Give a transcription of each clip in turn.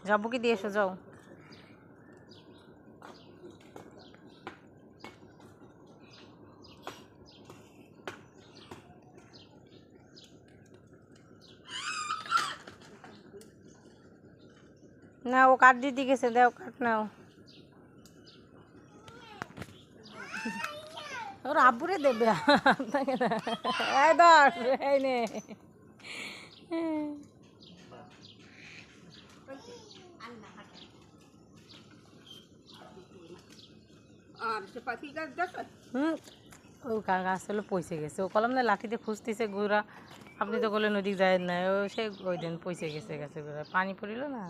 যাবো কি দিয়ে এসো যাও। না ও কাঠ দিতে গেছে, দাও কাঠ নাও। ওর আব্বুরে দেবে আপনাকে না। এই ধর, এই নে। ওই গাছ হলো পয়সে গেছে, ও কলম না লাঠিতে খুঁজতেছে ঘোরা। আপনি তো বললেন ওদিক যায় না, ও সে ওই দিন পয়সে গেছে গাছে ঘোরা, পানি পড়িল না।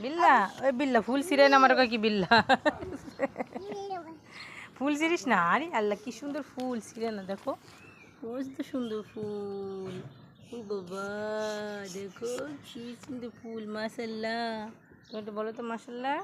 বিল্লা ওই বিল্লা ফুল ছিঁড়ে না আমার কি বিল্লা। ফুল ছিঁড়িস না, আরে আল্লাহ কি সুন্দর ফুল ছিঁড়ে না, দেখো তো সুন্দর ফুল। ও বাবা দেখো কি সুন্দর ফুল, মাশাল্লাহ। তুমি একটু বলো তো মাশাল্লাহ।